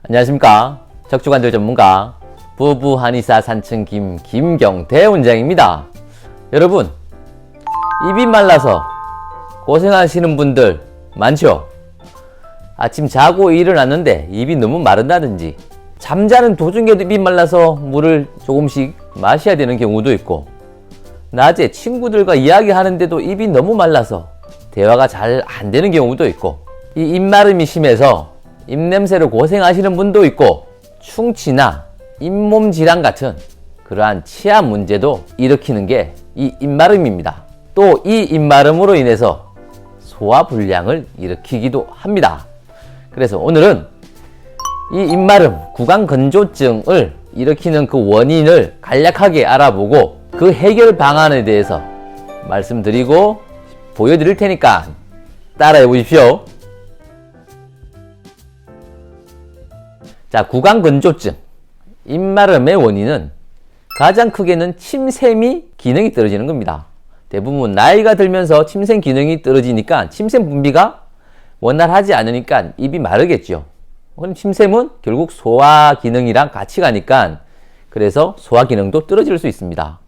안녕하십니까. 척추관절 전문가 부부 한의사 산층 김경태 원장입니다. 여러분, 입이 말라서 고생하시는 분들 많죠? 아침 자고 일어났는데 입이 너무 마른다든지, 잠자는 도중에도 입이 말라서 물을 조금씩 마셔야 되는 경우도 있고, 낮에 친구들과 이야기하는데도 입이 너무 말라서 대화가 잘 안 되는 경우도 있고, 이 입마름이 심해서 입냄새로 고생하시는 분도 있고, 충치나 잇몸 질환 같은 그러한 치아 문제도 일으키는 게 이 입마름입니다. 또 이 입마름으로 인해서 소화불량을 일으키기도 합니다. 그래서 오늘은 이 입마름, 구강건조증을 일으키는 그 원인을 간략하게 알아보고 그 해결 방안에 대해서 말씀드리고 보여드릴 테니까 따라해 보십시오. 자, 구강건조증, 입마름의 원인은 가장 크게는 침샘이 기능이 떨어지는 겁니다. 대부분 나이가 들면서 침샘 기능이 떨어지니까 침샘 분비가 원활하지 않으니까 입이 마르겠죠. 그럼 침샘은 결국 소화 기능이랑 같이 가니까 그래서 소화 기능도 떨어질 수 있습니다.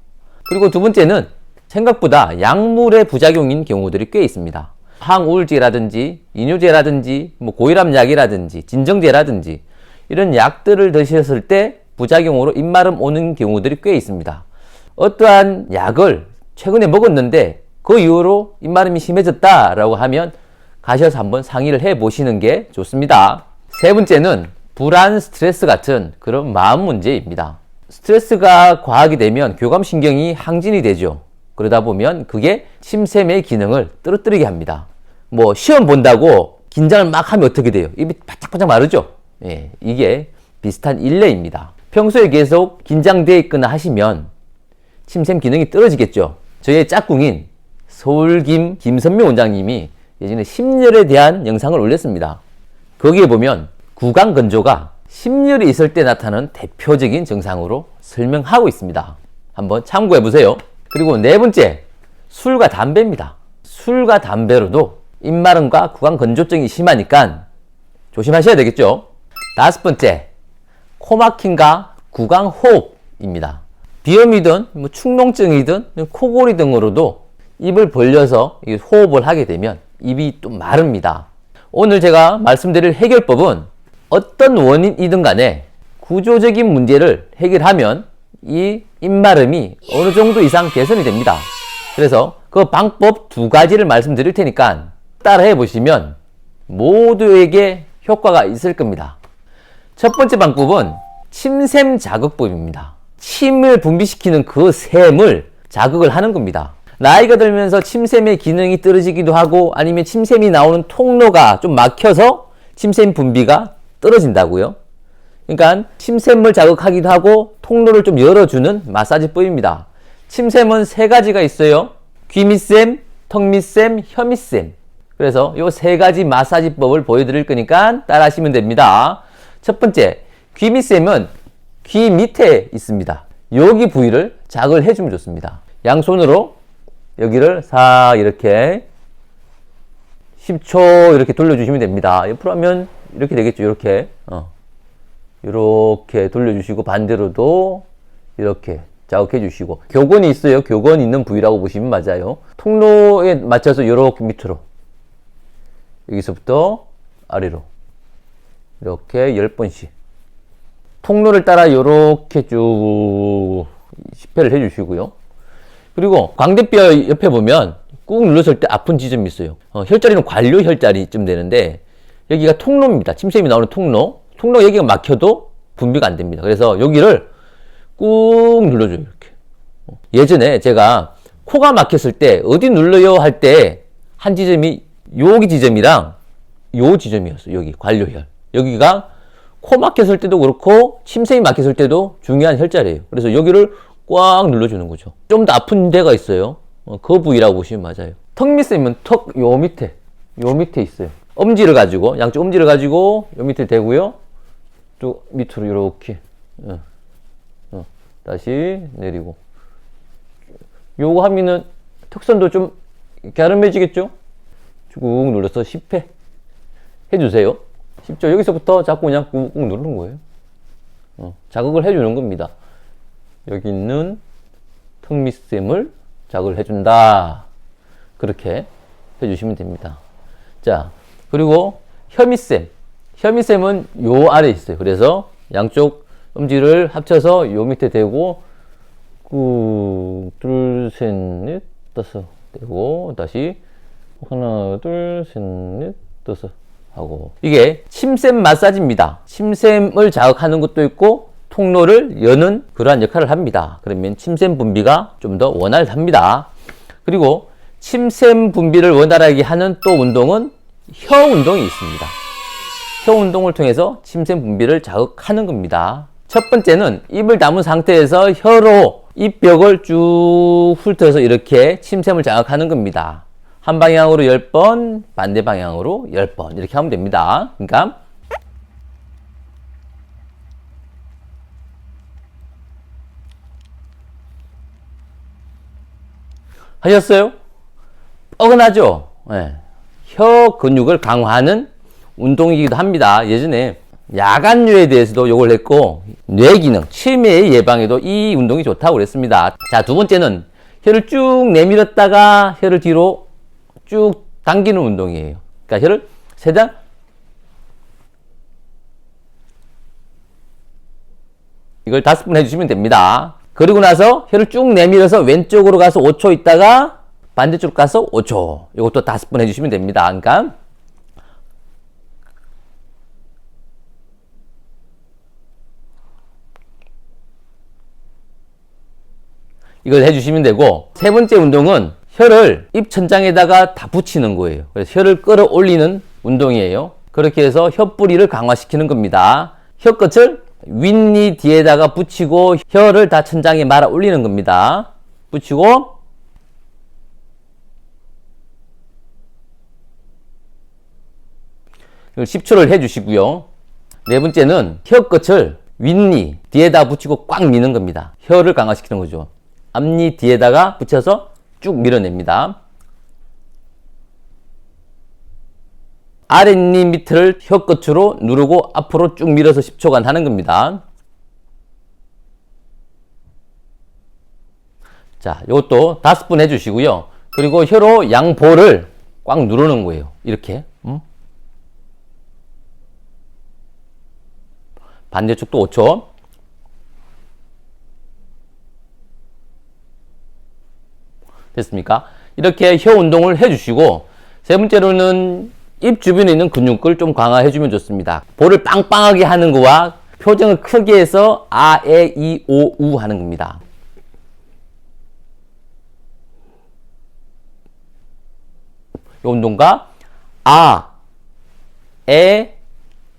그리고 두 번째는 생각보다 약물의 부작용인 경우들이 꽤 있습니다. 항우울제라든지 이뇨제라든지 고혈압약이라든지 진정제라든지 이런 약들을 드셨을 때 부작용으로 입마름 오는 경우들이 꽤 있습니다. 어떠한 약을 최근에 먹었는데 그 이후로 입마름이 심해졌다라고 하면 가셔서 한번 상의를 해 보시는 게 좋습니다. 세 번째는 불안, 스트레스 같은 그런 마음 문제입니다. 스트레스가 과하게 되면 교감신경이 항진이 되죠. 그러다 보면 그게 침샘의 기능을 떨어뜨리게 합니다. 시험 본다고 긴장을 막 하면 어떻게 돼요? 입이 바짝바짝 마르죠? 예, 이게 비슷한 일례입니다. 평소에 계속 긴장되어 있거나 하시면 침샘 기능이 떨어지겠죠. 저의 짝꿍인 서울김 김선미 원장님이 예전에 심열에 대한 영상을 올렸습니다. 거기에 보면 구강건조가 심열이 있을 때 나타나는 대표적인 증상으로 설명하고 있습니다. 한번 참고해 보세요. 그리고 네 번째, 술과 담배입니다. 술과 담배로도 입마름과 구강건조증이 심하니까 조심하셔야 되겠죠. 다섯 번째, 코막힘과 구강호흡입니다. 비염이든 축농증이든 코골이 등으로도 입을 벌려서 호흡을 하게 되면 입이 또 마릅니다. 오늘 제가 말씀드릴 해결법은 어떤 원인이든 간에 구조적인 문제를 해결하면 이 입마름이 어느 정도 이상 개선이 됩니다. 그래서 그 방법 두 가지를 말씀드릴 테니까 따라해 보시면 모두에게 효과가 있을 겁니다. 첫 번째 방법은 침샘 자극법입니다. 침을 분비시키는 그 샘을 자극을 하는 겁니다. 나이가 들면서 침샘의 기능이 떨어지기도 하고 아니면 침샘이 나오는 통로가 좀 막혀서 침샘 분비가 떨어진다고요. 그러니까 침샘을 자극하기도 하고 통로를 좀 열어주는 마사지법입니다. 침샘은 세 가지가 있어요. 귀밑샘, 턱밑샘, 혀밑샘. 그래서 이 세 가지 마사지법을 보여드릴 거니까 따라 하시면 됩니다. 첫 번째, 귀밑샘은 귀 밑에 있습니다. 여기 부위를 자극을 해주면 좋습니다. 양손으로 여기를 싹 이렇게 10초 이렇게 돌려주시면 됩니다. 옆으로 하면 이렇게 되겠죠. 이렇게 돌려주시고 반대로도 이렇게 자극해 주시고, 교건이 있어요. 교건 있는 부위라고 보시면 맞아요. 통로에 맞춰서 이렇게 밑으로, 여기서부터 아래로 이렇게 10번씩 통로를 따라 이렇게 쭉 10회를 해주시고요. 그리고 광대뼈 옆에 보면 꾹 눌렀을 때 아픈 지점이 있어요. 혈자리는 관료 혈자리쯤 되는데 여기가 통로입니다. 침샘이 나오는 통로. 통로 여기가 막혀도 분비가 안 됩니다. 그래서 여기를 꾹 눌러줘요. 이렇게. 예전에 제가 코가 막혔을 때 어디 눌러요 할 때 한 지점이 여기 지점이랑 요 지점이었어요. 여기 관료혈. 여기가 코 막혔을 때도 그렇고 침샘이 막혔을 때도 중요한 혈자리예요. 그래서 여기를 꽉 눌러주는 거죠. 좀 더 아픈 데가 있어요. 그 부위라고 보시면 맞아요. 턱 밑에면 턱 요 밑에 있어요. 엄지를 가지고, 양쪽 엄지를 가지고 요 밑에 대고요. 또 밑으로 이렇게 다시 내리고, 요거 하면은 턱선도 좀 갸름해지겠죠? 쭉 눌러서 10회 해주세요. 쉽죠? 여기서부터 자꾸 그냥 꾹꾹 누르는 거예요. 자극을 해주는 겁니다. 여기 있는 턱밑샘을 자극을 해준다. 그렇게 해주시면 됩니다. 자, 그리고 혀밑샘. 혀밑샘은 요 아래에 있어요. 그래서 양쪽 엄지를 합쳐서 요 밑에 대고, 둘, 셋, 넷, 다섯. 대고, 다시, 하나, 둘, 셋, 넷, 다섯. 하고. 이게 침샘 마사지입니다. 침샘을 자극하는 것도 있고, 통로를 여는 그러한 역할을 합니다. 그러면 침샘 분비가 좀 더 원활합니다. 그리고 침샘 분비를 원활하게 하는 또 운동은 혀 운동이 있습니다. 혀 운동을 통해서 침샘 분비를 자극하는 겁니다. 첫 번째는 입을 다문 상태에서 혀로 입벽을 쭉 훑어서 이렇게 침샘을 자극하는 겁니다. 한 방향으로 10번, 반대 방향으로 10번 이렇게 하면 됩니다. 그러니까 하셨어요? 뻐근하죠? 네. 혀 근육을 강화하는 운동이기도 합니다. 예전에 야간류에 대해서도 요걸 했고, 뇌기능, 치매 예방에도 이 운동이 좋다고 그랬습니다. 자, 두 번째는 혀를 쭉 내밀었다가 혀를 뒤로 쭉 당기는 운동이에요. 그러니까 혀를 세장 이걸 5번 해주시면 됩니다. 그리고 나서 혀를 쭉 내밀어서 왼쪽으로 가서 5초 있다가 반대쪽으로 가서 5초. 이것도 5번 해주시면 됩니다. 그러니까 이걸 해주시면 되고, 세 번째 운동은 혀를 입천장에다가 다 붙이는 거예요. 그래서 혀를 끌어올리는 운동이에요. 그렇게 해서 혀뿌리를 강화시키는 겁니다. 혀끝을 윗니 뒤에다가 붙이고 혀를 다 천장에 말아 올리는 겁니다. 붙이고 이걸 10초를 해주시고요. 네 번째는 혀끝을 윗니 뒤에다 붙이고 꽉 미는 겁니다. 혀를 강화시키는 거죠. 앞니 뒤에다가 붙여서 쭉 밀어냅니다. 아랫니 밑을 혀끝으로 누르고 앞으로 쭉 밀어서 10초간 하는 겁니다. 자, 이것도 5번 해주시고요. 그리고 혀로 양볼을 꽉 누르는 거예요. 이렇게. 반대쪽도 5초. 됐습니까? 이렇게 혀 운동을 해주시고, 세 번째로는 입 주변에 있는 근육을 좀 강화해주면 좋습니다. 볼을 빵빵하게 하는 거와 표정을 크게 해서 아, 에, 이, 오, 우 하는 겁니다. 이 운동과 아, 에,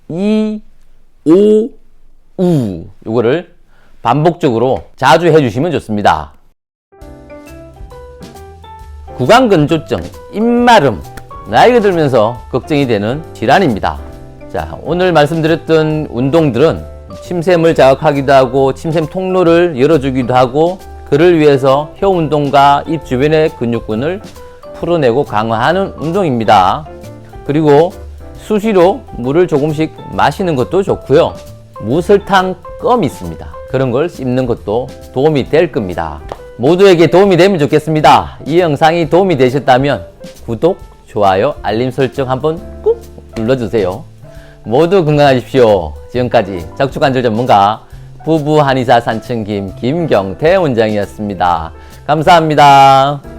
이, 오, 우 이거를 반복적으로 자주 해주시면 좋습니다. 구강건조증, 입마름, 나이가 들면서 걱정이 되는 질환입니다. 자, 오늘 말씀드렸던 운동들은 침샘을 자극하기도 하고 침샘 통로를 열어주기도 하고, 그를 위해서 혀 운동과 입 주변의 근육근을 풀어내고 강화하는 운동입니다. 그리고 수시로 물을 조금씩 마시는 것도 좋고요. 무설탕 껌이 있습니다. 그런 걸 씹는 것도 도움이 될 겁니다. 모두에게 도움이 되면 좋겠습니다. 이 영상이 도움이 되셨다면 구독, 좋아요, 알림 설정 한번 꾹 눌러주세요. 모두 건강하십시오. 지금까지 척추관절 전문가 부부 한의사 산청김 김경태 원장이었습니다. 감사합니다.